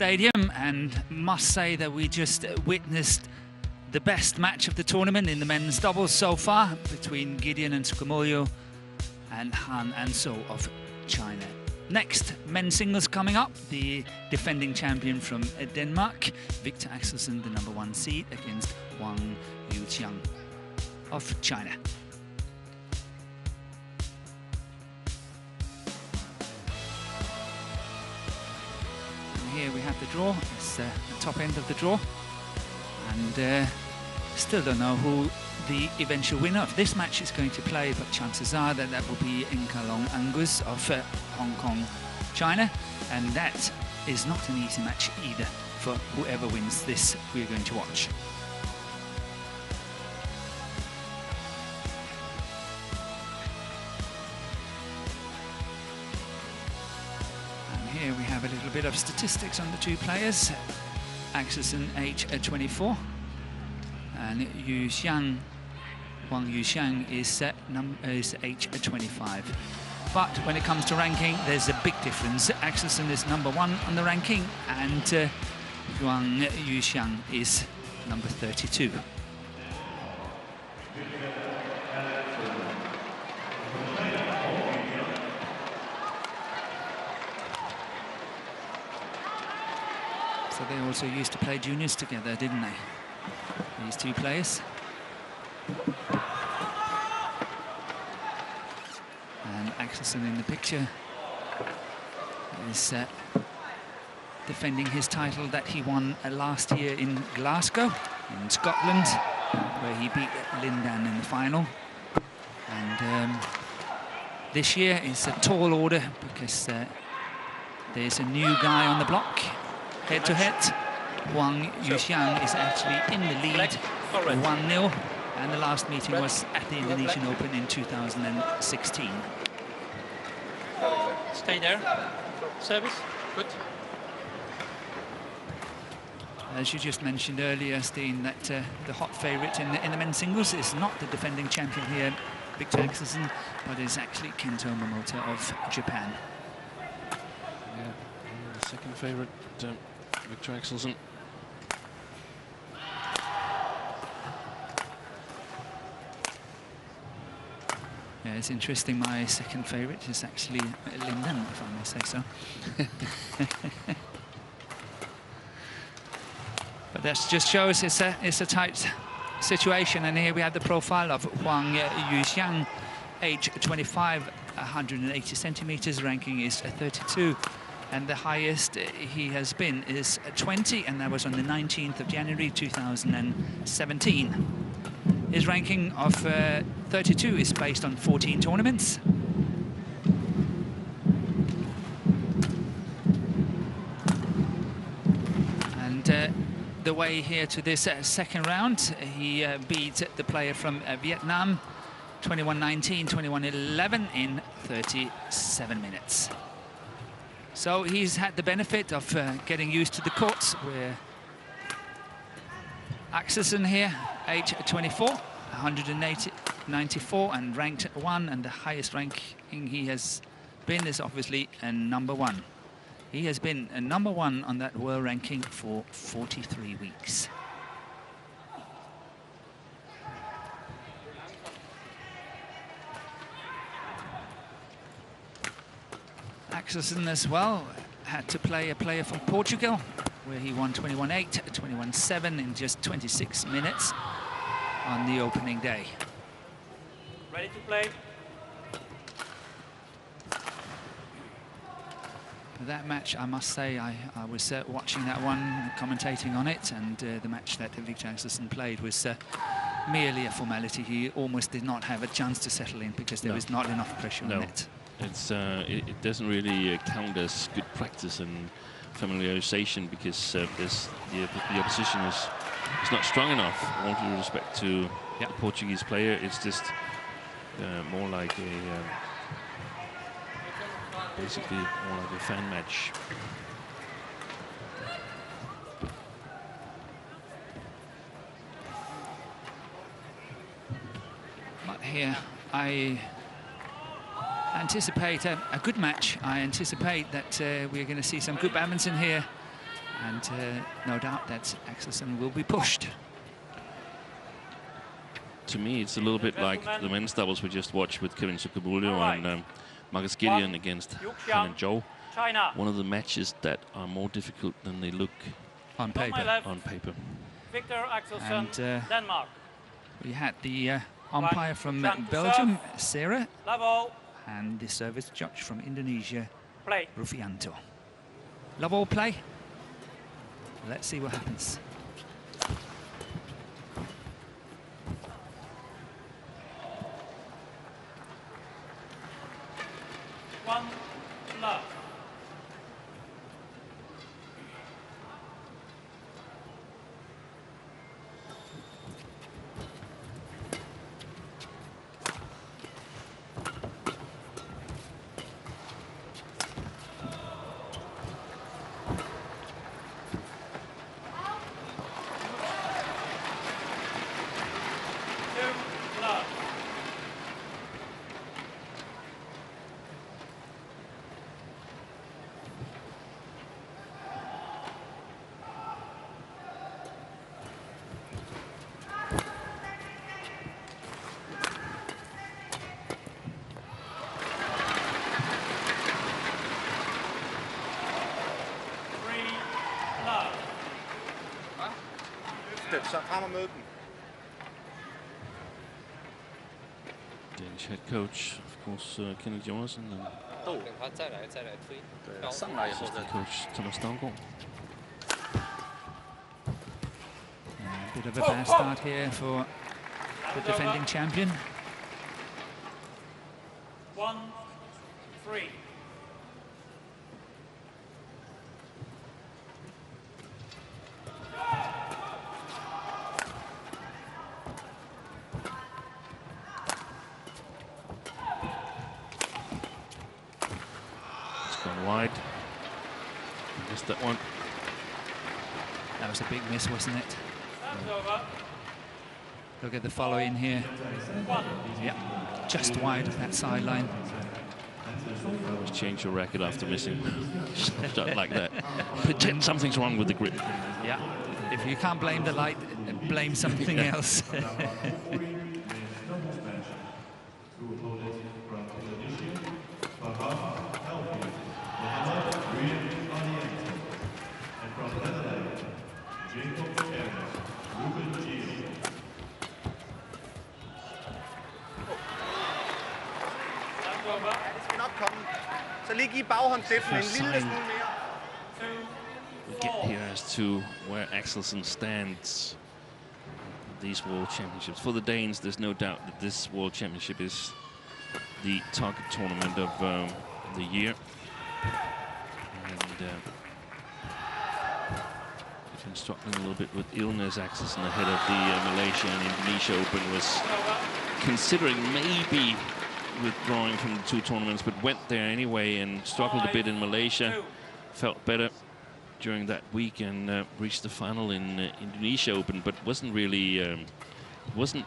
Stadium, and must say that we just witnessed the best match of the tournament in the men's doubles so far between Gideon and Sukamuljo and Han and So of China. Next, men's singles coming up, the defending champion from Denmark, Victor Axelsen, the #1 seed, against Wang Yuqiang of China. Here we have the draw. It's the top end of the draw, and still don't know who the eventual winner of this match is going to play, but chances are that that will be Inkalong Angus of Hong Kong, China, and that is not an easy match either for whoever wins this we're going to watch. Here we have a little bit of statistics on the two players. Axelsen, age 24, and Wang Yuqiang is age 25. But when it comes to ranking, there's a big difference. Axelsen is #1 on the ranking, and Wang Yuqiang is number 32. So they also used to play juniors together, didn't they? These two players. And Axelsen in the picture is defending his title that he won last year in Glasgow, in Scotland, where he beat Lindan in the final. And this year is a tall order because there's a new guy on the block. Head-to-head, Wang Yuqiang is actually in the lead, 1-0, and the last meeting was at the Indonesian Open in 2016. Stay there. Service. Good. As you just mentioned earlier, Steen, that the hot favourite in the men's singles is not the defending champion here, Victor Axelsen, but is actually Kento Momota of Japan. Yeah, the second favourite, Victor Axelsen. Yeah, it's interesting. My second favourite is actually Lindan, if I may say so. But that just shows it's a tight situation. And here we have the profile of Wang Yuqiang, age 25, 180 centimeters, ranking is 32. And the highest he has been is 20, and that was on the 19th of January 2017. His ranking of 32 is based on 14 tournaments. And the way here to this second round, he beat the player from Vietnam, 21-19, 21-11 in 37 minutes. So he's had the benefit of getting used to the courts, where Axelsen here, age 24, 194 and ranked 1, and the highest ranking he has been is obviously a #1. He has been a #1 on that world ranking for 43 weeks. Axelsen as well had to play a player from Portugal, where he won 21-8, 21-7 in just 26 minutes on the opening day. Ready to play? That match, I must say, I was watching that one, commentating on it, and the match that Victor Axelsen played was merely a formality. He almost did not have a chance to settle in because there was not enough pressure on it. It doesn't really count as good practice and familiarization, because the opposition is not strong enough. All due respect to the Portuguese player, it's just more like basically more like a fan match. But here, I anticipate a good match. I anticipate that we're going to see some good badminton here, And no doubt that Axelsen will be pushed. To me, it's a little bit like the men's doubles we just watched with Kevin Sukabulo and Marcus Gideon against Han and Zhou. China. One of the matches that are more difficult than they look On paper. on paper. Victor Axelsen, And, Denmark. We had the umpire from Jump to Belgium, Sarah, Level. and the service judge from Indonesia, Play. Rufianto. Love all play. Let's see what happens. One love. Two love. Three love. Så frem og møde dem. Danish head coach, of course, Kenneth Jonassen, and 等他再来推。对，上来以后再 assistant coach Thomas Stavgaard. A bit of a bad start here for the defending champion. 1-3. It's gone wide. Missed that one. That was a big miss, wasn't it? Time's over. Look at the follow-in here. Yeah, just wide of that sideline. Always change your racket after missing a shot like that. Pretend something's wrong with the grip. Yeah, if you can't blame the light, blame something else. Time's over. Det skal nok komme. Så lig i baghåndsdæften en lille smule mere. 2-4. We get here as to where Axelsen stands in these World Championships. For the Danes, there's no doubt that this World Championship is the target tournament of the year. And they've been struggling a little bit with illness. Axelsen ahead of the Malaysia and Indonesia Open was considering maybe withdrawing from the two tournaments, but went there anyway and struggled a bit in Malaysia. Felt better during that week and reached the final in Indonesia Open, but wasn't really wasn't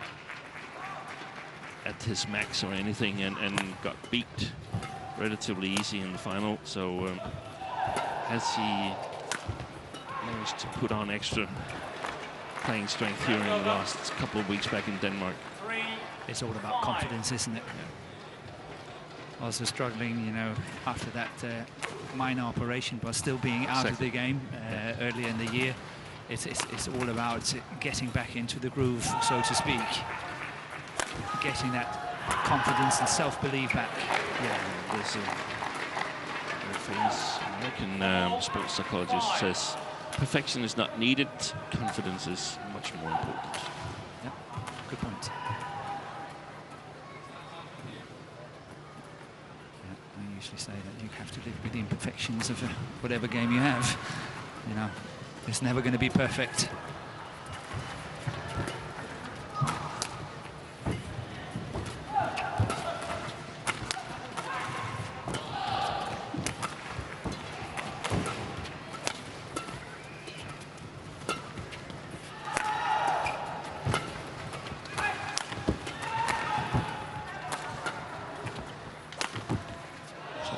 at his max or anything, and got beat relatively easy in the final. So has he managed to put on extra playing strength here in the last couple of weeks back in Denmark? It's all about confidence, isn't it? Also struggling, you know, after that minor operation, but still being out of the game earlier in the year. It's all about getting back into the groove, so to speak. Getting that confidence and self-belief back. Yeah, there's a very famous American sports psychologist says perfection is not needed, confidence is much more important. Yeah, good point. I usually say that you have to live with the imperfections of whatever game you have. You know, it's never going to be perfect.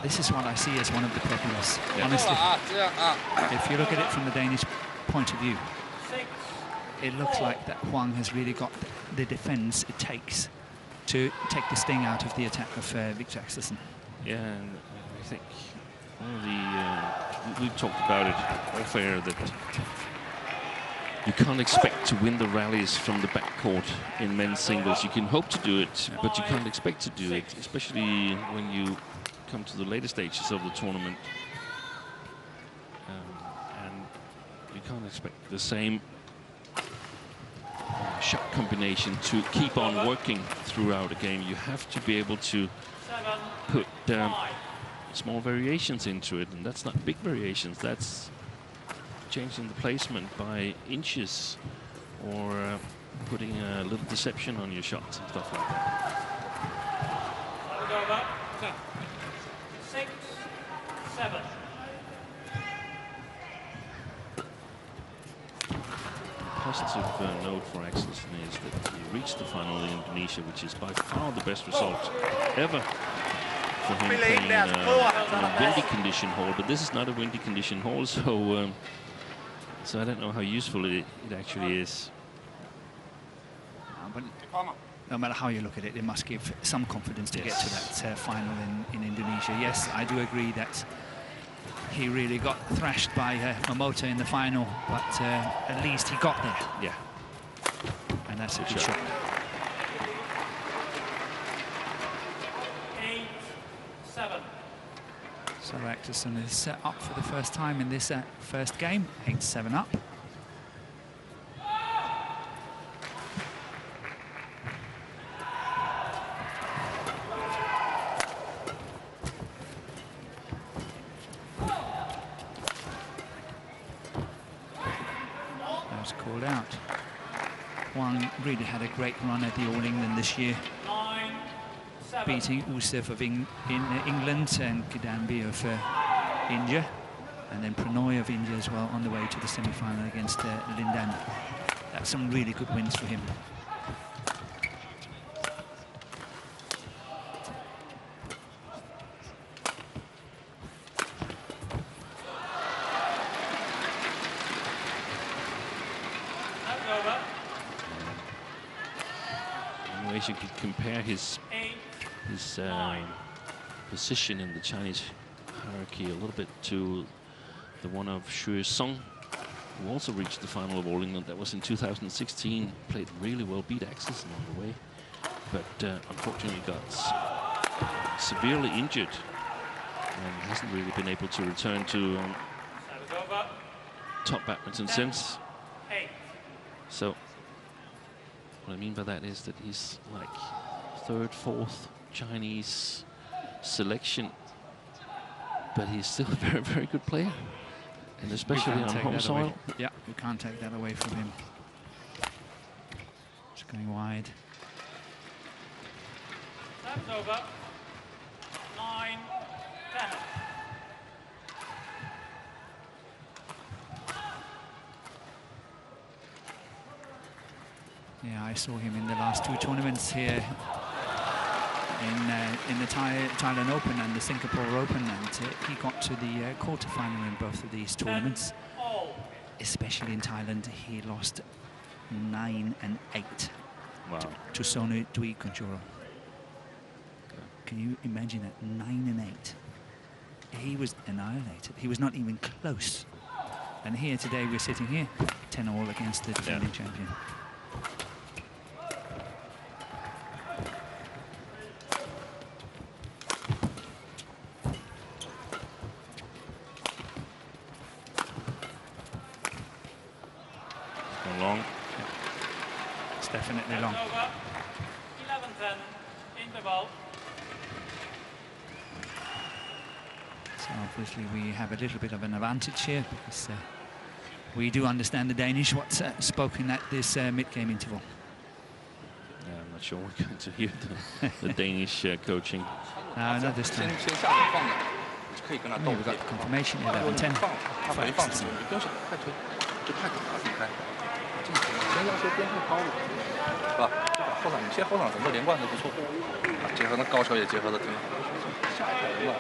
This is what I see as one of the problems, Yeah. honestly. 这样啊， If you look at it from the Danish point of view, 6, it looks like that Huang has really got the defence it takes to take the sting out of the attack of Victor Axelsen. Yeah, and I think one of the we've talked about it off air that you can't expect to win the rallies from the backcourt in men's singles. You can hope to do it, but you can't expect to do it, especially when you come to the later stages of the tournament. And you can't expect the same shot combination to keep on working throughout a game. You have to be able to 7, put 5. small variations into it, and that's not big variations. That's changing the placement by inches, or putting a little deception on your shots and stuff like that. That was over. 6, 7. Positive note for Axelsen is that he reached the final in Indonesia, which is by far the best result ever for him playing in a windy condition hall. But this is not a windy condition hall, so so I don't know how useful it actually is. But no matter how you look at it, it must give some confidence to get to that final in Indonesia. Yes, I do agree that he really got thrashed by Momota in the final, but at least he got there. Yeah. And that's a good shot. 8, 7. So Axelsen is up for the first time in this first game, 8-7 up. That was called out. Huang really had a great run at the All England this year, 9, 7. beating Usef of England and Kidambi of India, and then Pranoy of India as well on the way to the semi-final against Lindan. That's some really good wins for him. That's over. In ways you could compare his 8, position in the Chinese hierarchy a little bit to the one of Xue Song, who also reached the final of All England. That was in 2016. Played really well, beat Axelsen on the way, but unfortunately got severely injured and hasn't really been able to return to that was over. top badminton since. 8. So what I mean by that is that he's like third, fourth Chinese selection, but he's still a very, very good player, and especially on home soil. Yeah, we can't take that away from him. Just going wide. That was over. 9, 10. Yeah, I saw him in the last two tournaments here in the Thailand Open and the Singapore Open, and he got to the quarterfinal in both of these tournaments. All. Especially in Thailand, he lost 9 and 8 Wow. to Sonu Dwi Kunchoro. Can you imagine that? 9 and 8. He was annihilated. He was not even close. And here today, we're sitting here, 10-all against the defending champion. Long. It's definitely That long. was over. 11, 10. Interval. So obviously we have a little bit of an advantage here because we do understand the Danish, what's spoken at this mid-game interval. Yeah, I'm not sure we're going to hear the Danish coaching. No, not this time. 先下去放着，就可以跟他 Oh, 斗 we've 对 got confirmation 11-10 放他 for 没放出 Axelsen. 去，你不用想太推，就太给他避开。这样先要求边上高了，是吧？就把后场有些后场整个连贯都不错，结合那高球也结合的挺好。下一个人了，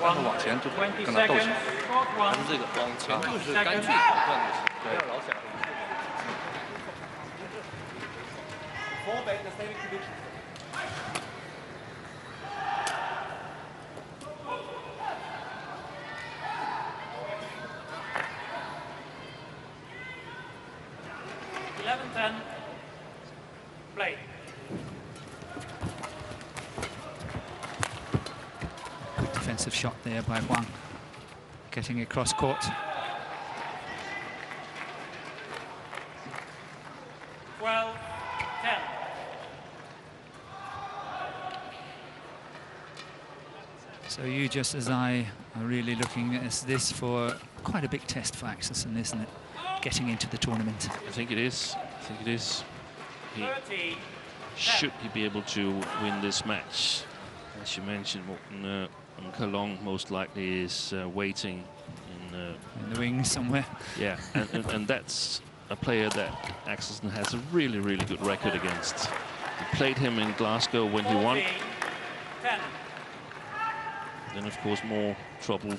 让他往前就 20跟他斗起 seconds. 来。 Court 还 1. 是这个往前就是干脆 Seconds. 果断的，不要老想。 Voorbeeld, dat is even gebied. 11-10. Play. Defensive shot there by Huang, getting across court. 12-10. So you, just as I, are really looking at this for quite a big test for Axelsen, isn't it? Getting into the tournament. I think it is. I think it is. 30. Should he be able to win this match? As you mentioned, Morten Kalong most likely is waiting In the wings somewhere. yeah, and that's a player that Axelsen has a really, really good record against. He played him in Glasgow when he won. 10. Then, of course, more trouble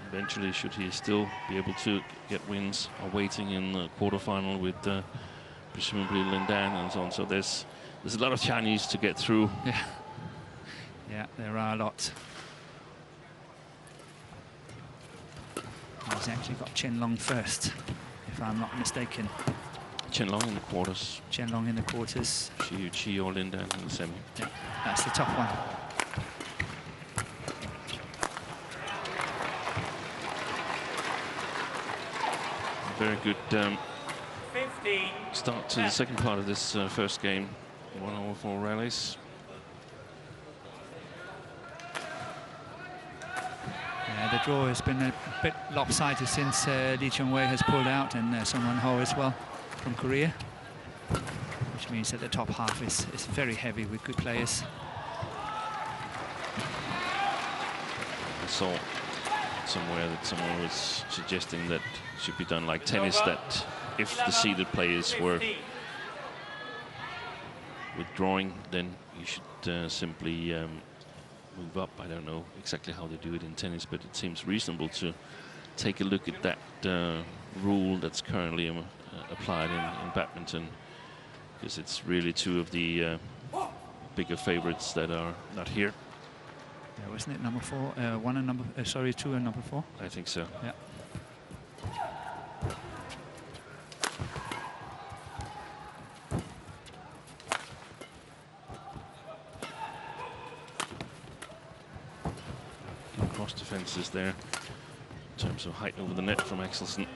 eventually should he still be able to get wins, are waiting in the quarterfinal with presumably Lin Dan and so on. So there's a lot of Chinese to get through. Yeah. Yeah, there are a lot. He's actually got Chen Long first, if I'm not mistaken. Chen Long in the quarters, Chen Long in the quarters. Xu Qi or Lin Dan in the semi. Yeah, that's the top one. Very good 15. start to the second part of this first game. 1/4 rallies. Yeah, the draw has been a bit lopsided since Lee Chong-wei has pulled out, and Song Won-ho as well from Korea, which means that the top half is very heavy with good players. I saw somewhere that someone was suggesting that it should be done like tennis, that if the seeded players were 15. withdrawing, then you should simply move up. I don't know exactly how they do it in tennis, but it seems reasonable to take a look at that rule that's currently applied in badminton, because it's really two of the bigger favorites that are not here. Yeah, wasn't it number 4? 1 and number, sorry, 2 and number 4? I think so. Yeah. Cross defenses there in terms of height over the net from Axelsen.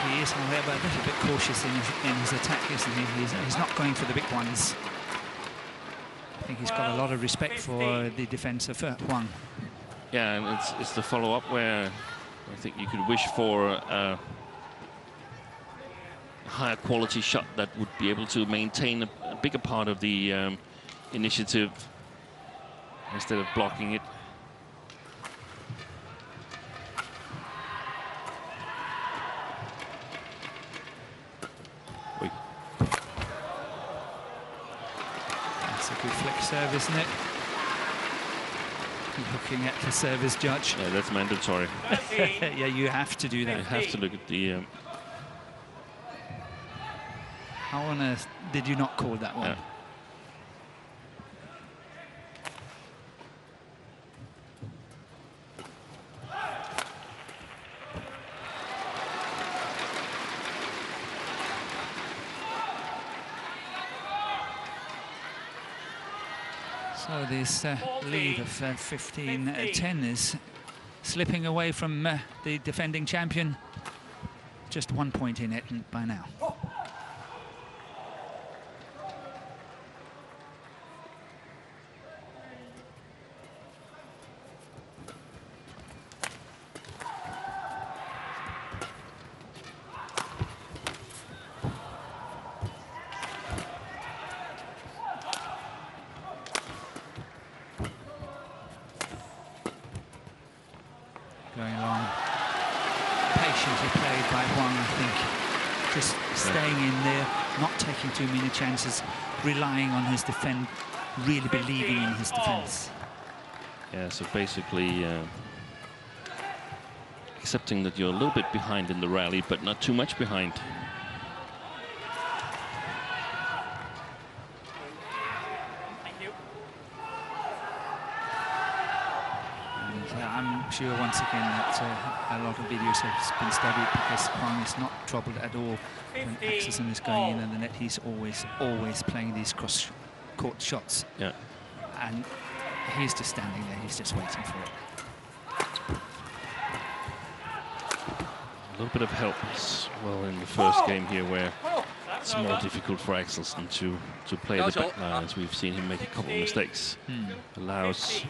He is, however, a little bit cautious in his attack, isn't he? He's not going for the big ones. I think he's got a lot of respect for the defense of Huang. Yeah, and it's the follow-up where I think you could wish for a higher quality shot that would be able to maintain a bigger part of the initiative instead of blocking it. Wait. That's a good flick serve, isn't it? Looking at the service judge. Yeah, that's mandatory. 13. Yeah, you have to do You that. have to look at the How on earth did you not call that one? yeah. So this lead of 15-10 is slipping away from the defending champion. Just 1 point in it by now. Going along patiently played by Huang, I think. Just staying in there, not taking too many chances, relying on his defense, really believing in his defense. Yeah, so basically accepting that you're a little bit behind in the rally, but not too much behind. I'm sure once again that a lot of videos have been studied because Huang is not troubled at all when Axelsen is going in and the net. He's always playing these cross-court shots. Yeah. And he's just standing there, he's just waiting for it. A little bit of help as well in the first game here, where it's more difficult for Axelsen to play the back line, as we've seen him make a couple of mistakes. Allows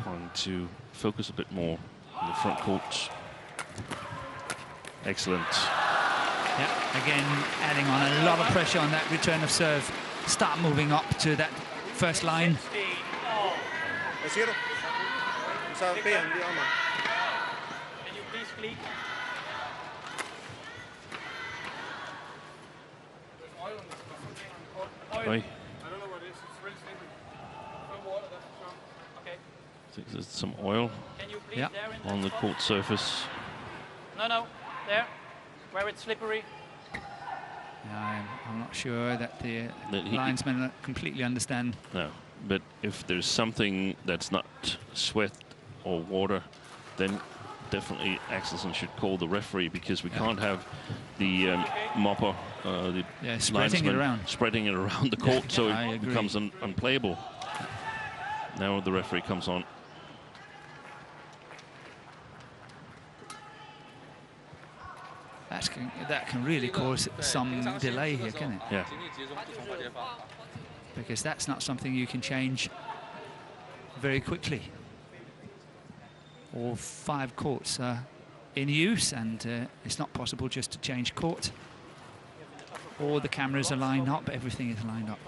Huang to focus a bit more on the front court. Excellent. Yeah, again, adding on a lot of pressure on that return of serve. Start moving up to that first line. Hvad siger du? Så bed ham lige om mig. Can you please click? Oi. I don't know what it is. It's really sleepy. No water, that's for sure. Okay. I think there's some oil Can you please Yeah. there in on the court surface. No, there, where it's slippery. Yeah, I'm not sure that the That he- linesmen completely understand. No, but if there's something that's not sweat or water, then definitely Axelsen should call the referee, because we can't have the mopper, the spreading it linesman around. spreading it around the court, so I it agree. becomes unplayable. Now the referee comes on. That can really cause some delay here, can it? Yeah. 精力集中不同环节发。 Because that's not something you can change very quickly. All 5 courts are in use, and it's not possible just to change court. All the cameras are lined up, everything is lined up.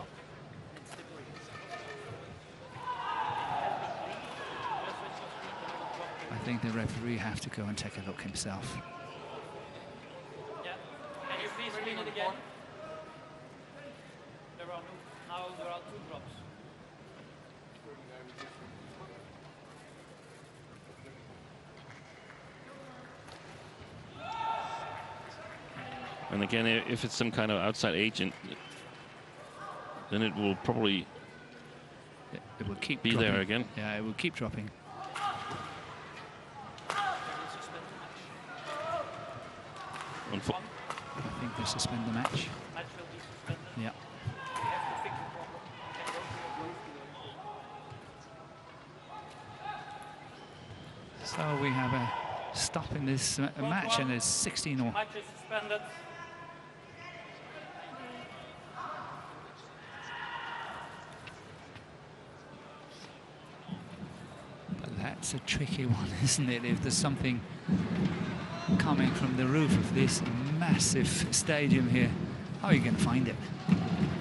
I think the referee have to go and take a look himself. Yeah. Can you please clean it again? Now there are 2 drops. And again, if it's some kind of outside agent, then it will probably It will keep be dropping. there again. Yeah, it will keep dropping. I think they suspend the match. Match will be suspended. Yeah. We have to fix the problem. Can go to your group. So we have a stop in this match, and there's 16 all. Match is suspended. But that's a tricky one, isn't it? If there's something coming from the roof of this massive stadium here, how are you going to find it?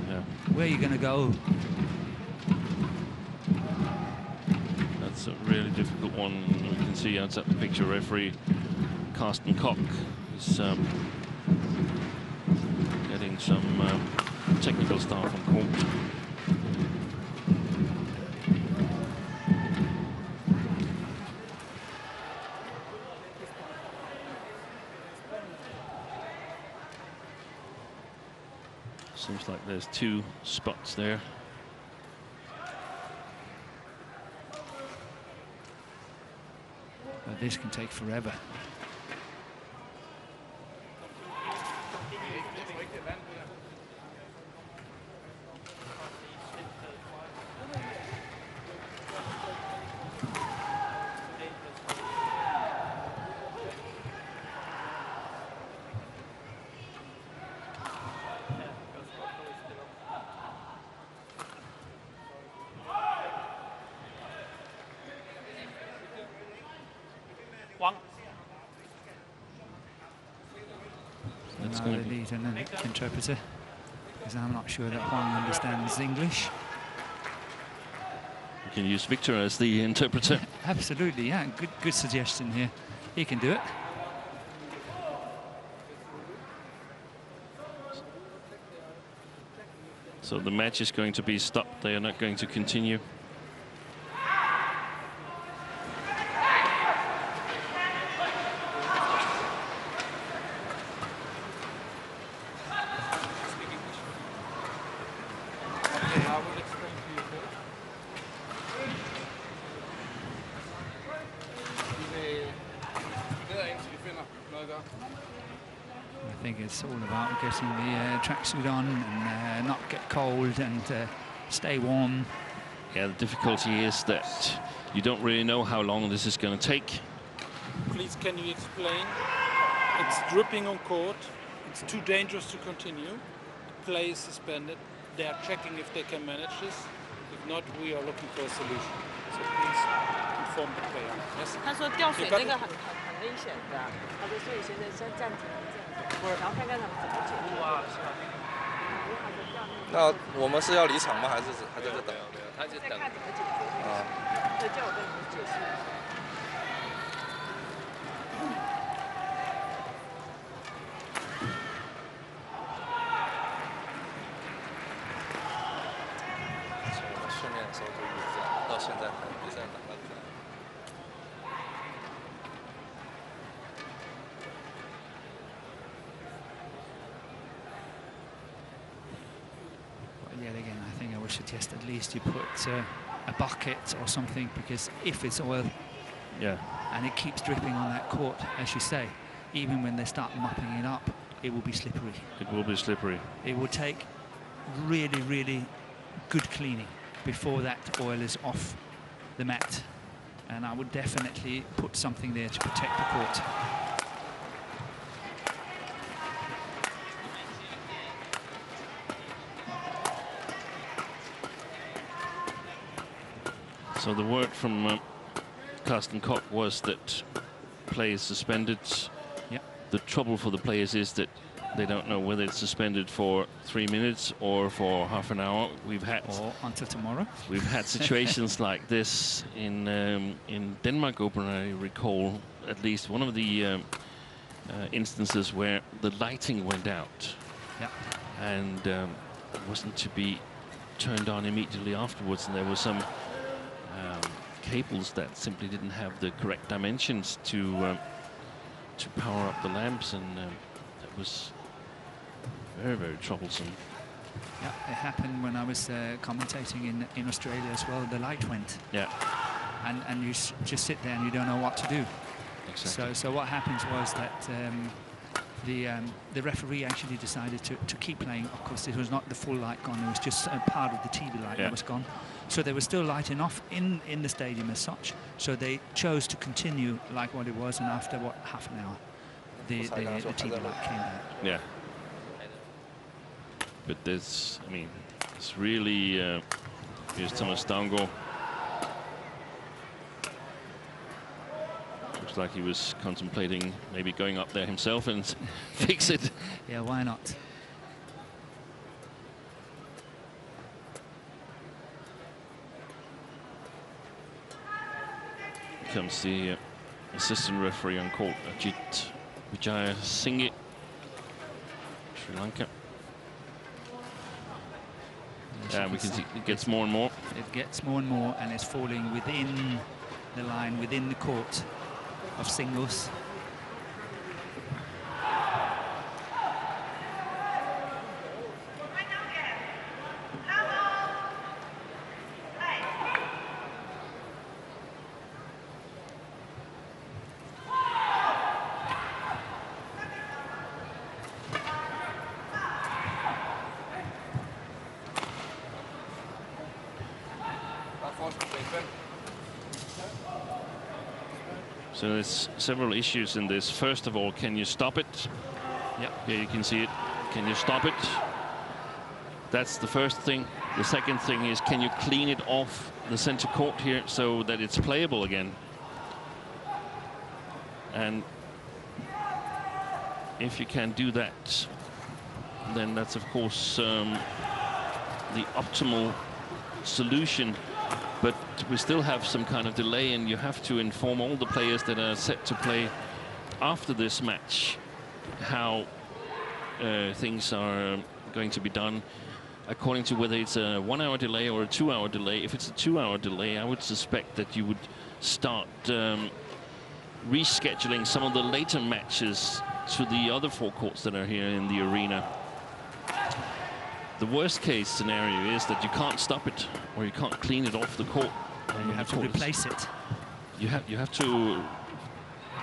Yeah. Where are you going to go? That's a really difficult one. We can see outside the picture, referee Carsten Koch is getting some technical staff on court. Seems like there's 2 spots there. But this can take forever. One. That's Now going they to be need an interpreter, because I'm not sure that Huang understands English. We can use Victor as the interpreter. Absolutely, yeah. Good suggestion here. He can do it. So the match is going to be stopped. They are not going to continue. I think it's all about getting the tracksuit on and not get cold and stay warm. Yeah, the difficulty is that you don't really know how long this is going to take. Please, can you explain? It's dripping on court. It's too dangerous to continue. The play is suspended. They are checking if they can manage this. If not, we are looking for a solution. So please inform the player. Yes? 他说掉水那个很危险的，他说所以现在先暂停这样子，然后看看他们怎么解决。那我们是要离场吗？还是还在这等？没有，他就等。再看怎么解决。啊。他叫我跟你们解释。从我们训练的时候就一直这样，到现在还比赛打到这样。Yet again, I think I would suggest at least you put a bucket or something, because if it's oil, Yeah. and it keeps dripping on that court, as you say, even when they start mopping it up, it will be slippery. It will be slippery. It will take really, really good cleaning before that oil is off the mat. And I would definitely put something there to protect the court. So the word from Carsten Koch was that play is suspended. Yep. The trouble for the players is that they don't know whether it's suspended for 3 minutes or for half an hour. Or until tomorrow. We've had situations like this in Denmark Open. I recall at least one of the instances where the lighting went out. Yep. And it wasn't to be turned on immediately afterwards, and there were some cables that simply didn't have the correct dimensions to power up the lamps, and that was very, very troublesome. Yeah, it happened when I was commentating in Australia as well. The light went. Yeah. And you just sit there and you don't know what to do. Exactly. So what happens was that the referee actually decided to keep playing. Of course, it was not the full light gone. It was just a part of the TV light that was gone. So they were still lighting off in the stadium as such. So they chose to continue like what it was, and after, what, half an hour, the TV light came back. Yeah. But there's, I mean, it's really, here's Thomas Stavngaard. Looks like he was contemplating maybe going up there himself and fix it. Yeah, why not? Comes the assistant referee on court, Ajit Vijaya Singh, Sri Lanka. And we can see it gets more and more. It gets more and more, and it's falling within the line, within the court of singles. So there's several issues in this. First of all, can you stop it? Yeah. Here you can see it. Can you stop it? That's the first thing. The second thing is, can you clean it off the center court here so that it's playable again? And if you can do that, then that's of course the optimal solution. But we still have some kind of delay, and you have to inform all the players that are set to play after this match how things are going to be done. according to whether it's a 1 hour delay or a 2 hour delay. If it's a 2 hour delay, I would suspect that you would start rescheduling some of the later matches to the other 4 courts that are here in the arena. The worst case scenario is that you can't stop it, or you can't clean it off the court. And you have to replace it. You have to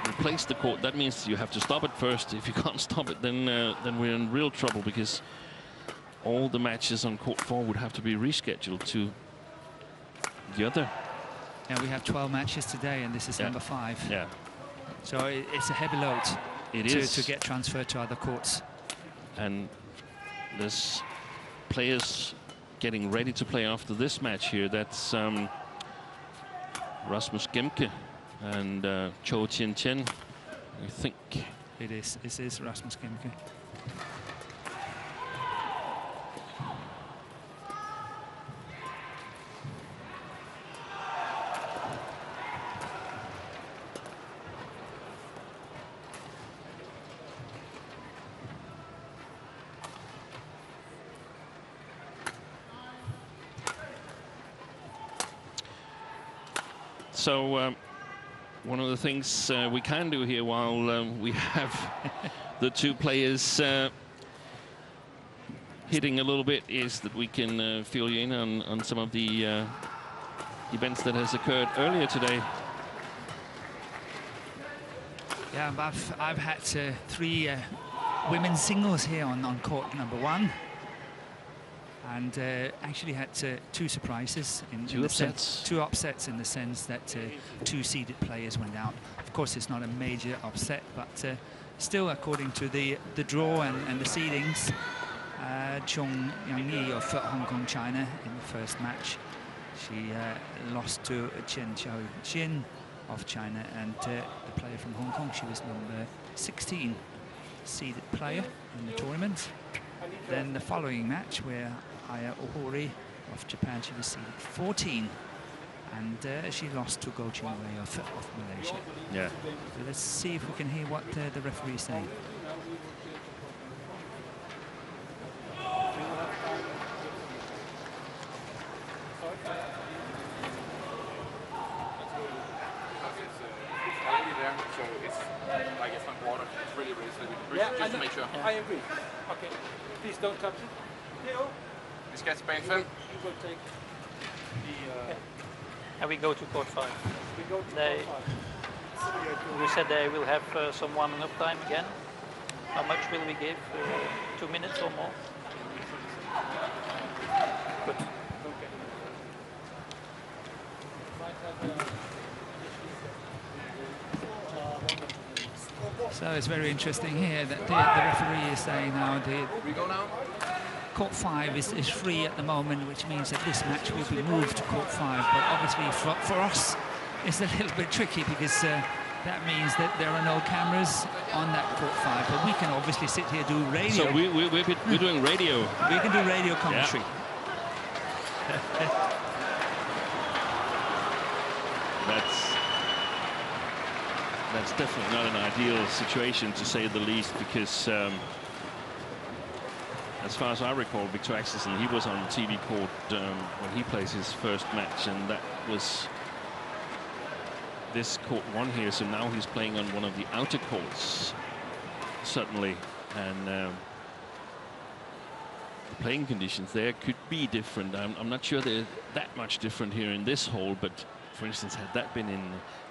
replace the court. That means you have to stop it first. If you can't stop it, then we're in real trouble, because all the matches on court 4 would have to be rescheduled to the other. Yeah, we have 12 matches today, and this is number 5. Yeah. So it's a heavy load to get transferred to other courts. And there's players getting ready to play after this match here. That's Rasmus Gemke and Cho Tien Chen, I think. It is Rasmus Gemke. So one of the things we can do here while we have the 2 players hitting a little bit is that we can fill you in on some of the events that has occurred earlier today. Yeah, I've had 3 women's singles here on court number 1. And actually had 2 surprises. Two upsets. 2 upsets in the sense that 2 seeded players went out. Of course, it's not a major upset, but still, according to the draw and the seedings, Chung Yang-yi of Hong Kong, China, in the first match, she lost to Chen Xiaojin of China, and the player from Hong Kong, she was number 16 seeded player in the tournament. Then the following match, where Aya Ohori of Japan, she was seeded 14, and she lost to Goh Ching Wei of Malaysia. Yeah. So let's see if we can hear what the referee is saying. Just to make sure. I agree. Okay. Please don't touch it. Theo? Vi skal tilbage 5. You will take the... And we go to court 5. We go to court 5. We said they will have some warming up time again. How much will we give? 2 minutes or more? Good. Okay. So it's very interesting here that the referee is saying now We go now. court 5 is free at the moment, which means that this match will be moved to court 5. But obviously for us, it's a little bit tricky, because that means that there are no cameras on that court 5. But we can obviously sit here do radio. So we're doing radio. We can do radio commentary. Yeah. That's definitely not an ideal situation, to say the least, because as far as I recall, Victor Axelsen, he was on the TV court when he plays his first match, and that was this court 1 here. So now he's playing on one of the outer courts, certainly, and the playing conditions there could be different. I'm not sure they're that much different here in this hole, but for instance, had that been in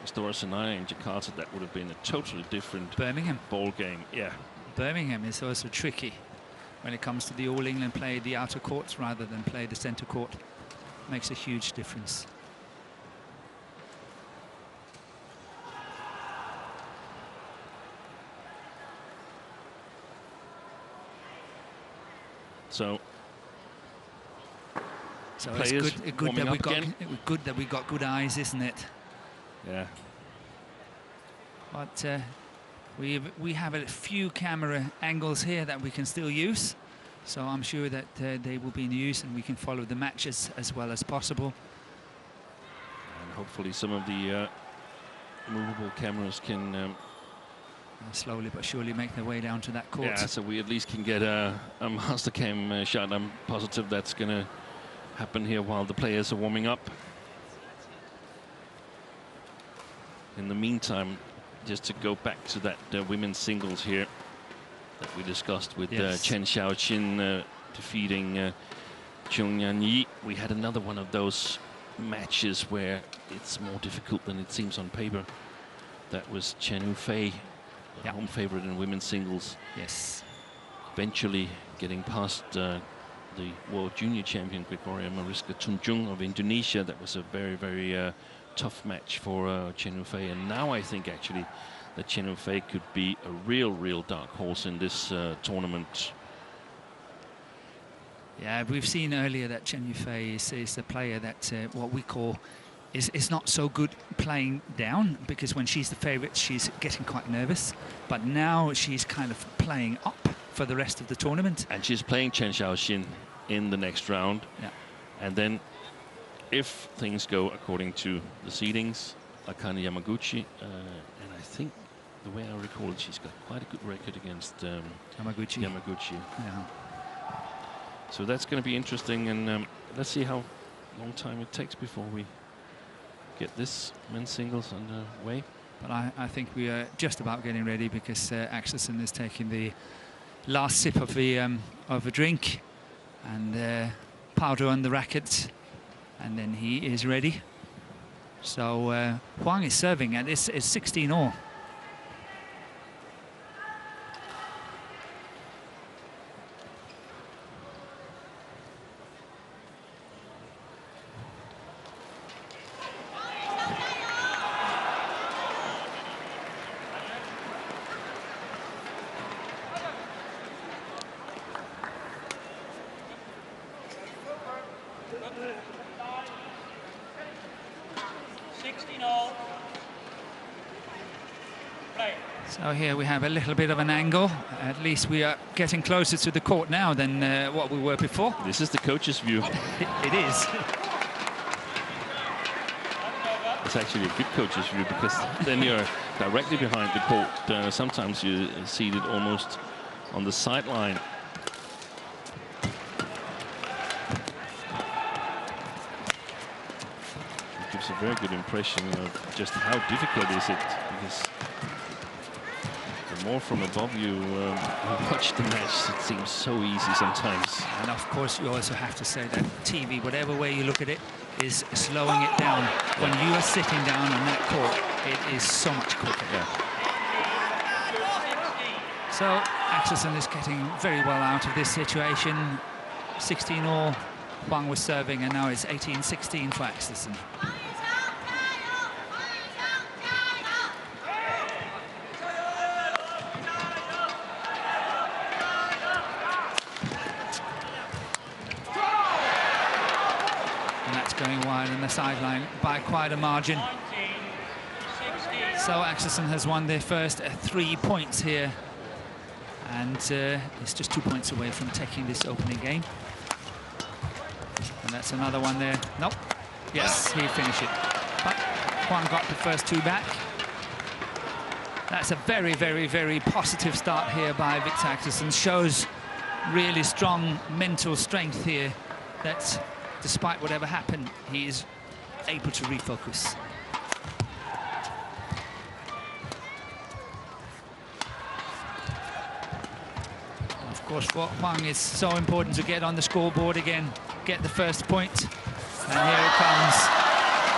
Istora Senayan in Jakarta, that would have been a totally different Birmingham ball game. Yeah, Birmingham is also tricky when it comes to the All England play the outer courts rather than play the centre court. Makes a huge difference. So it's good that we got good eyes, isn't it? Yeah. But we have a few camera angles here that we can still use, so I'm sure that they will be in use and we can follow the matches as well as possible. And hopefully some of the movable cameras can slowly but surely make their way down to that court. Yeah, so we at least can get a master cam shot. I'm positive that's going to happen here while the players are warming up. In the meantime, just to go back to that women's singles here that we discussed with Chen Xiaoqin defeating Chung Yan Yi. We had another one of those matches where it's more difficult than it seems on paper. That was Chen Yufei, home favorite in women's singles. Yes. Eventually getting past the world junior champion Gregoria Mariska Tunjung of Indonesia. That was a very, very tough match for Chen Yufei. And now I think actually that Chen Yufei could be a real dark horse in this tournament. Yeah, we've seen earlier that Chen Yufei is a player that what we call is not so good playing down, because when she's the favourite, she's getting quite nervous. But now she's kind of playing up for the rest of the tournament. And she's playing Chen Xiaoqin in the next round. Yeah. And then, if things go according to the seedings, Akane Yamaguchi, and I think the way I recall it, she's got quite a good record against Yamaguchi. Yeah. So that's going to be interesting, and let's see how long time it takes before we get this men's singles underway. But I think we are just about getting ready, because Axelsen is taking the last sip of a drink and powder on the racket, and then he is ready. So Huang is serving, and this is 16-all. So here we have a little bit of an angle. At least we are getting closer to the court now than what we were before. This is the coach's view. It is. It's actually a good coach's view, because then you're directly behind the court. Sometimes you're seated almost on the sideline. It gives a very good impression of just how difficult is it, because the more from above you watch the match, it seems so easy sometimes. And of course you also have to say that TV, whatever way you look at it, is slowing it down. When you are sitting down on that court, it is so much quicker. Yeah. So Axelsen is getting very well out of this situation. 16-all, Huang was serving, and now it's 18-16 for Axelsen. Going wide on the sideline by quite a margin. So Axelsen has won their first 3 points here, and it's just 2 points away from taking this opening game. And that's another one there. Nope. Yes, he finished it. But Huang got the first 2 back. That's a very positive start here by Victor Axelsen. Shows really strong mental strength here, that despite whatever happened, he is able to refocus. Of course, for Huang, it's so important to get on the scoreboard again, get the first point. And here it comes,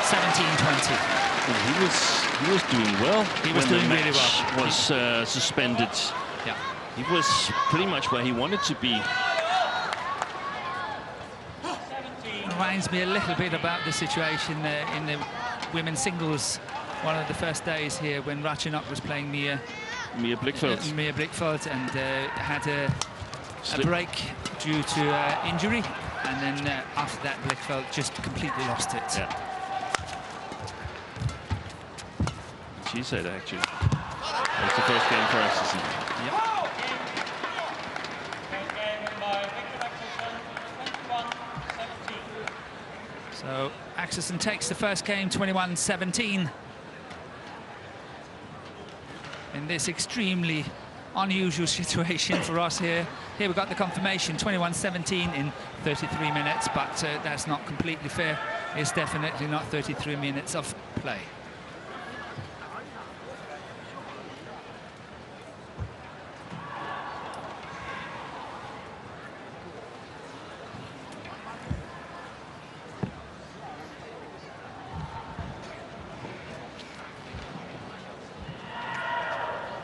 17-20. He was doing well. He was doing really well. Was suspended. Yeah. He was pretty much where he wanted to be. Reminds me a little bit about the situation in the women's singles, one of the first days here, when Ratchanok was playing Mia Blichfeldt, and had a break due to injury, and then after that Blichfeldt just completely lost it. Yeah. She said actually it's the first game for Axelsen. Yep. So Axelsen takes the first game 21-17. in this extremely unusual situation for us here. Here we got the confirmation, 21-17 in 33 minutes, but that's not completely fair. It's definitely not 33 minutes of play.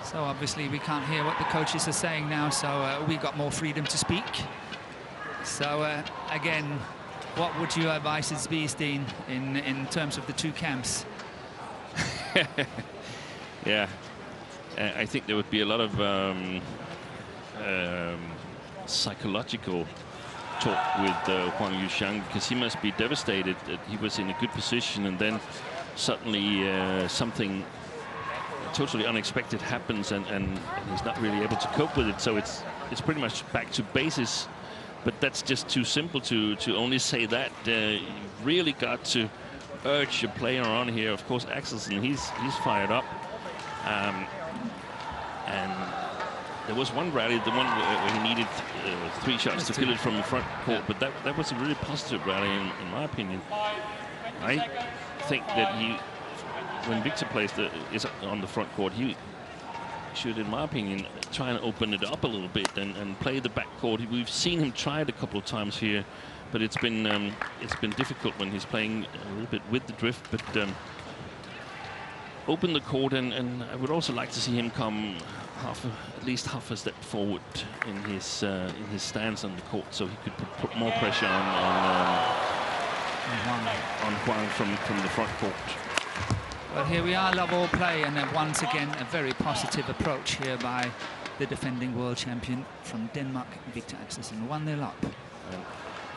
So obviously we can't hear what the coaches are saying now, so we got more freedom to speak. So again, what would you advise Beestein in terms of the two camps? Yeah, I think there would be a lot of psychological talk with Huang Yuxiang, because he must be devastated that he was in a good position and then suddenly something totally unexpected happens and he's not really able to cope with it. So it's pretty much back to basis. But that's just too simple to only say that. You've really got to urge your player on here. Of course, Axelsen, he's fired up. And there was one rally, the one where he needed 3 shots to kill it from the front court. But that was a really positive rally, in my opinion. I think that when Victor is on the front court, he should, in my opinion, try and open it up a little bit and play the back court. We've seen him try it a couple of times here, but it's been difficult when he's playing a little bit with the drift. But open the court, and I would also like to see him come at least half a step forward in his stance on the court, so he could put more pressure on Huang from the front court. Well, here we are, love all play, and once again a very positive approach here by the defending world champion from Denmark, Victor Axelsen. 1-0 up. And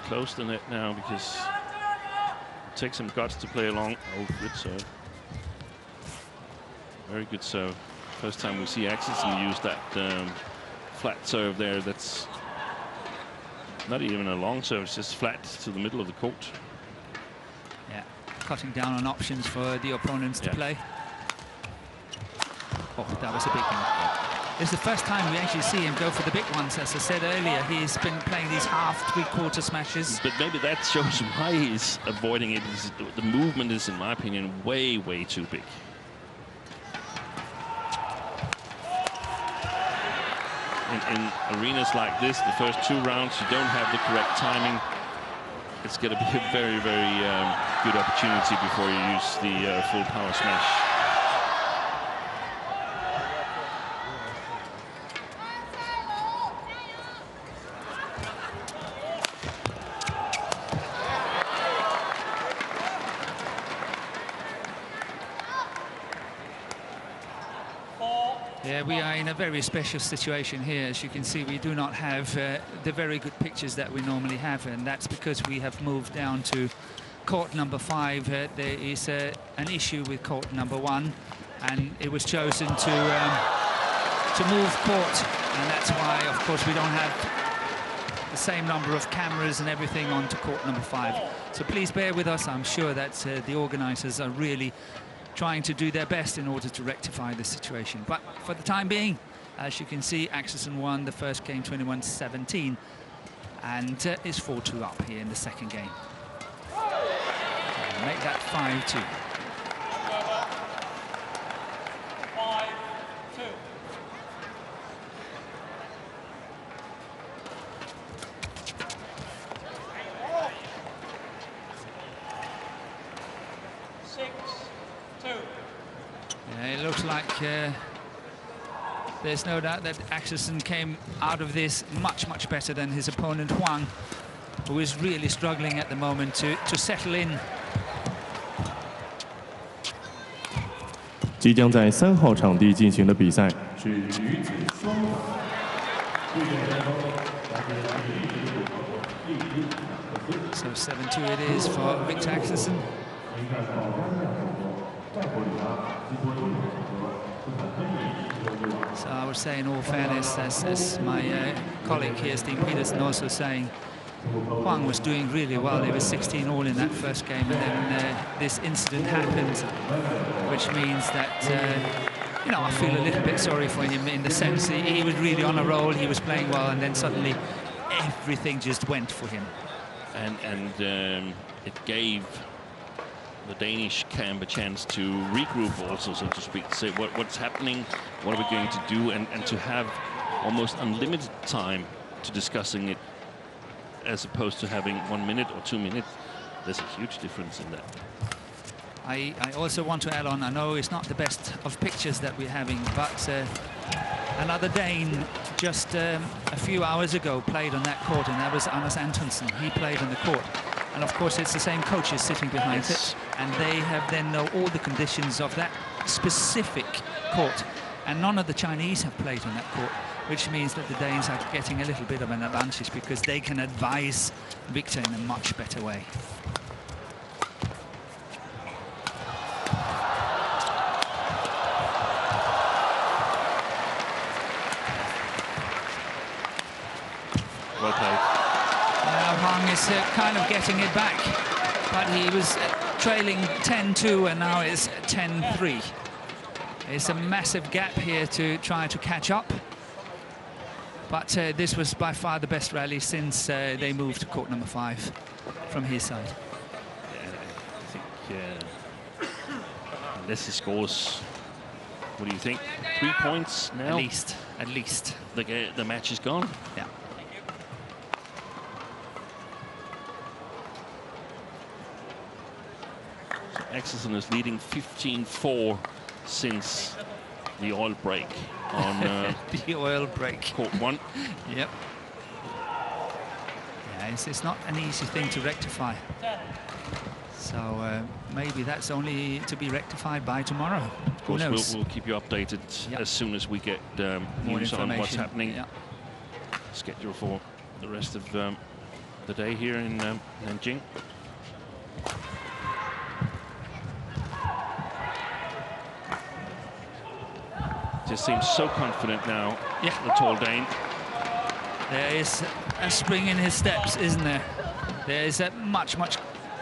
close the net now, because it takes some guts to play along. Oh, good serve. Very good serve. First time we see Axelsen use that flat serve there. That's not even a long serve, it's just flat to the middle of the court. Yeah, cutting down on options for the opponents to play. Oh, that was a big one. This is the first time we actually see him go for the big ones. As I said earlier, he's been playing these half, three-quarter smashes. But maybe that shows why he's avoiding it. The movement is, in my opinion, way, way too big. In arenas like this, the first 2 rounds, you don't have the correct timing. It's going to be a very, very good opportunity before you use the full power smash. Yeah, we are in a very special situation here. As you can see, we do not have the very good pictures that we normally have, and that's because we have moved down to court number 5. There is an issue with court number 1, and it was chosen to move court, and that's why, of course, we don't have the same number of cameras and everything onto court number 5. So please bear with us. I'm sure that the organizers are really trying to do their best in order to rectify the situation. But for the time being, as you can see, Axelsen won the first game 21-17 and is 4-2 up here in the second game. So make that 5-2. It looks like there's no doubt that Axelsen came out of this much, much better than his opponent Huang, who is really struggling at the moment to settle in. 即将在3号场地进行的比赛是女子双打。 So 7-2 it is for Victor Axelsen. So I would say, in all fairness, as my colleague here, Steen Petersen, also saying, Huang was doing really well. He was 16 all in that first game, and then this incident happened, which means that you know, I feel a little bit sorry for him in the sense that he was really on a roll, he was playing well, and then suddenly everything just went for him. And it gave the Danish camp a chance to regroup also, so to speak, to say what's happening, what are we going to do, and to have almost unlimited time to discussing it, as opposed to having 1 minute or 2 minutes. There's a huge difference in that. I also want to add on, I know it's not the best of pictures that we're having, but another Dane just a few hours ago played on that court, and that was Anders Antonsen. He played on the court. And of course, it's the same coaches sitting behind it, and they have then know all the conditions of that specific court. And none of the Chinese have played on that court, which means that the Danes are getting a little bit of an advantage because they can advise Victor in a much better way. Well played. Hwang is kind of getting it back, but he was trailing 10-2 and now it's 10-3. It's a massive gap here to try to catch up, but this was by far the best rally since they moved to court number 5 from his side. I think unless he scores, what do you think, 3 points now? At least. The match is gone. Yeah. Axelsen is leading 15-4 since the oil break on the oil break. Court 1. Yep. Yeah, it's not an easy thing to rectify. So maybe that's only to be rectified by tomorrow. Of course, we'll keep you updated as soon as we get news on what's happening. Yeah. Schedule for the rest of the day here in Nanjing. Just seems so confident now, the tall Dane. There is a spring in his steps, isn't there? There is a much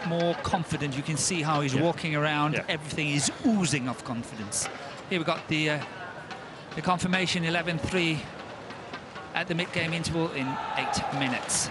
more confident. You can see how he's walking around. Everything is oozing of confidence. Here we've got the confirmation, 11-3 at the mid-game interval in 8 minutes.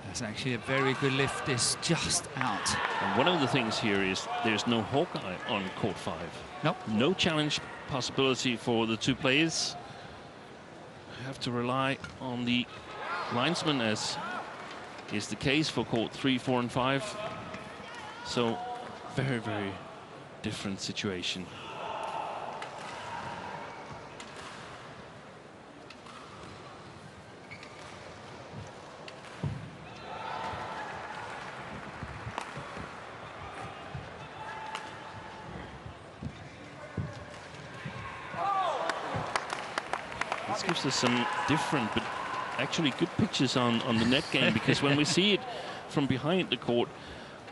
It's actually a very good lift. It's just out. And one of the things here is there's no Hawkeye on court 5. Nope. No challenge possibility for the two players. Have to rely on the linesman, as is the case for court 3, 4, and 5. So very different situation. Gives us some different but actually good pictures on the net game, because when we see it from behind the court,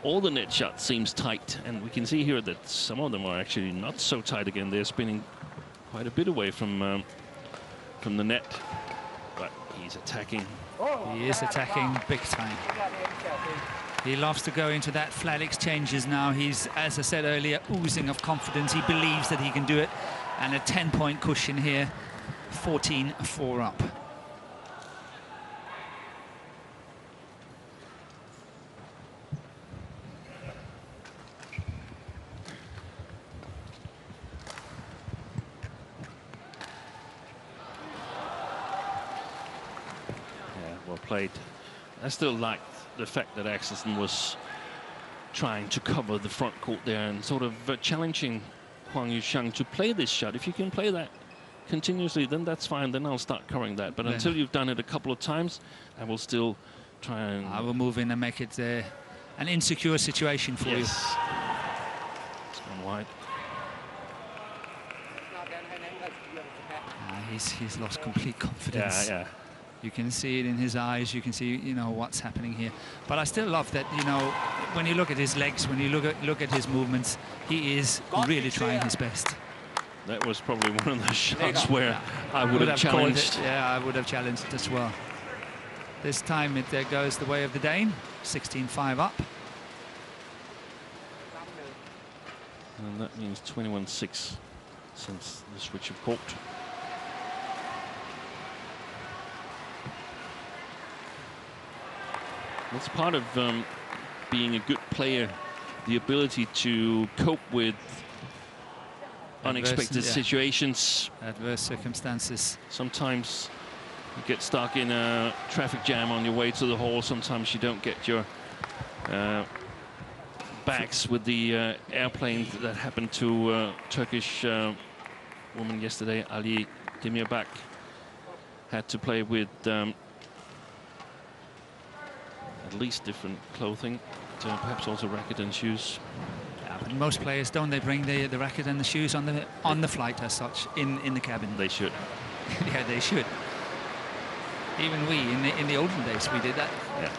all the net shots seems tight, and we can see here that some of them are actually not so tight. Again, they're spinning quite a bit away from the net, but he's attacking. He is attacking big time. He loves to go into that flat exchanges now. He's, as I said earlier, oozing of confidence. He believes that he can do it, and a 10-point cushion here. 14-4 up. Yeah, well played. I still like the fact that Axelsen was trying to cover the front court there and sort of challenging Hwang Yu-shang to play this shot. If you can play that continuously, then that's fine. Then I'll start covering that. But until you've done it a couple of times, I will still try and... I will move in and make it an insecure situation for you. It's gone wide. He's lost complete confidence. Yeah. You can see it in his eyes. You can see, you know, what's happening here. But I still love that, you know, when you look at his legs, when you look at his movements, he is really trying his best. That was probably one of those shots where I would have challenged. Yeah, I would have challenged it as well. This time it goes the way of the Dane, 16-5 up. And that means 21-6 since the switch of court. That's part of being a good player, the ability to cope with unexpected situations. Adverse circumstances. Sometimes you get stuck in a traffic jam on your way to the hall. Sometimes you don't get your bags with the airplane that happened to a Turkish woman yesterday, Ali Demirbak. Had to play with at least different clothing, perhaps also racket and shoes. Yeah, but most players don't. They bring the racket and the shoes on the flight as such in the cabin. They should. Yeah, they should. Even we in the olden days we did that. Yeah.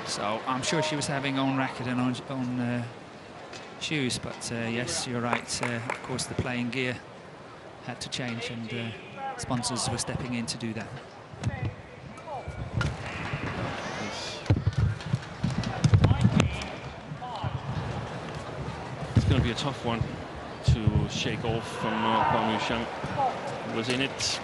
So I'm sure she was having own racket and own shoes. But yes, you're right. Of course, the playing gear had to change, and sponsors were stepping in to do that. It's going to be a tough one to shake off from Huang Yuxiang, who was in it.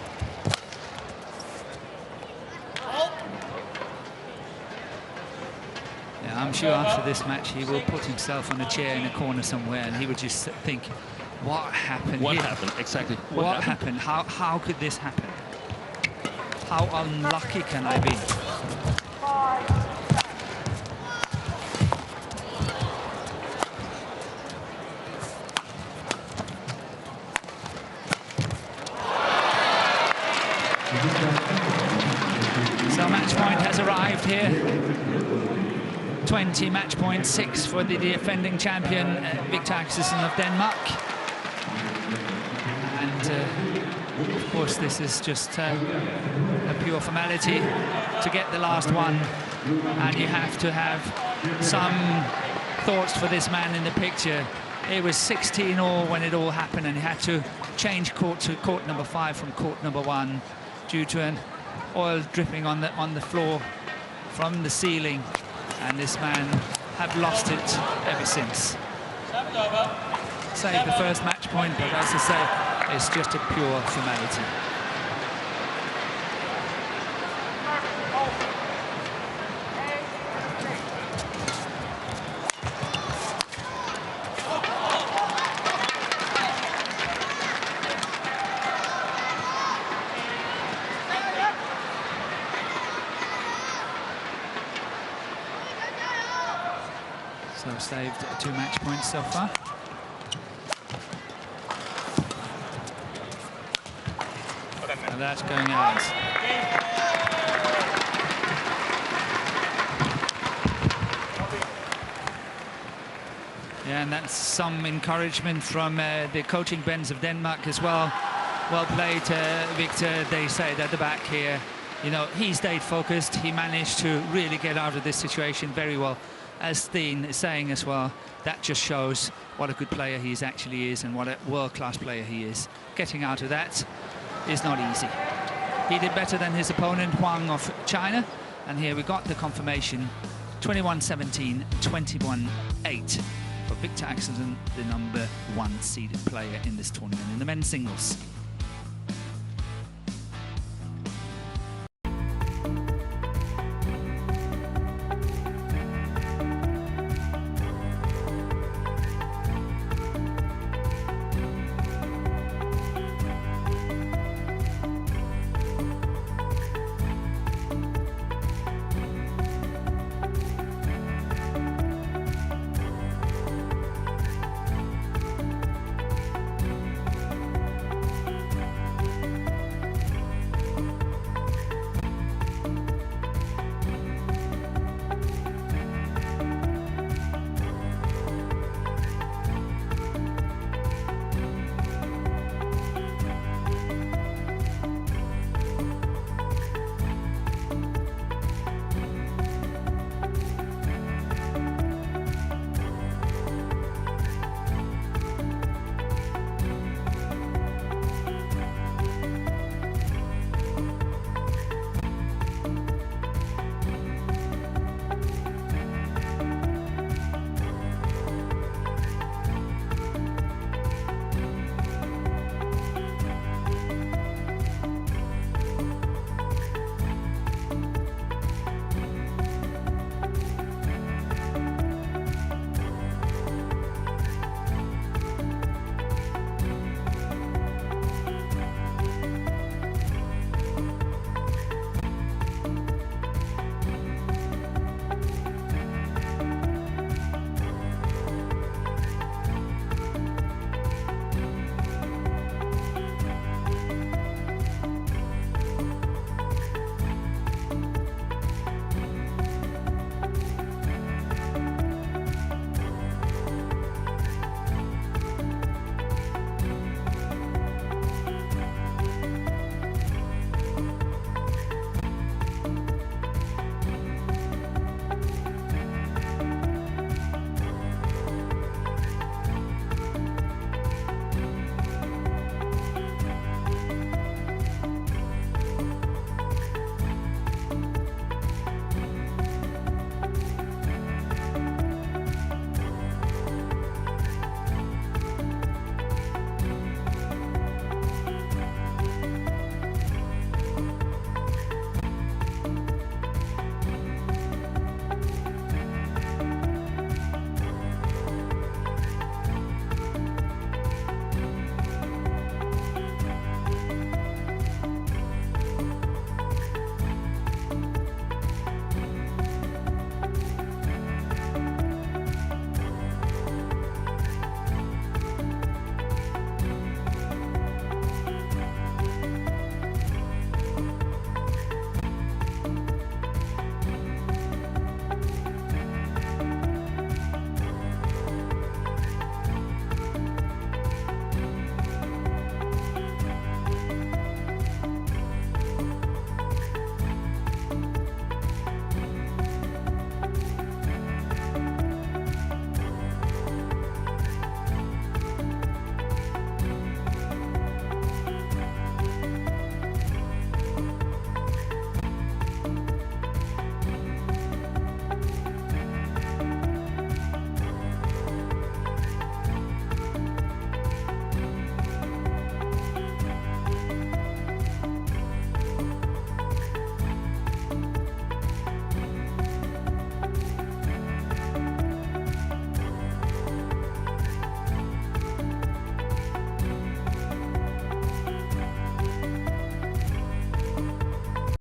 Yeah, I'm sure after this match he will put himself on a chair in a corner somewhere, and he would just think, what happened What here? happened? Exactly. What happened? How could this happen? How unlucky can I be? So match point has arrived here. 20 match point, 6 for the defending champion, Victor Axelsen of Denmark. And of course, this is just a pure formality to get the last one. And you have to have some thoughts for this man in the picture. It was 16-all when it all happened, and he had to change court to court number 5 from court number 1 due to an oil dripping on the floor from the ceiling. And this man have lost it ever since. Saved the first match point, but as I say, it's just a pure formality. So saved 2 match points so far. And that's going out. Yeah, and that's some encouragement from the coaching bends of Denmark as well. Well played, Victor. They say at the back here. You know, he stayed focused. He managed to really get out of this situation very well. As Steen is saying as well, that just shows what a good player he actually is and what a world-class player he is. Getting out of that is not easy. He did better than his opponent, Huang of China. And here we got the confirmation, 21-17, 21-8 for Victor Axelsen, the number 1 seeded player in this tournament in the men's singles.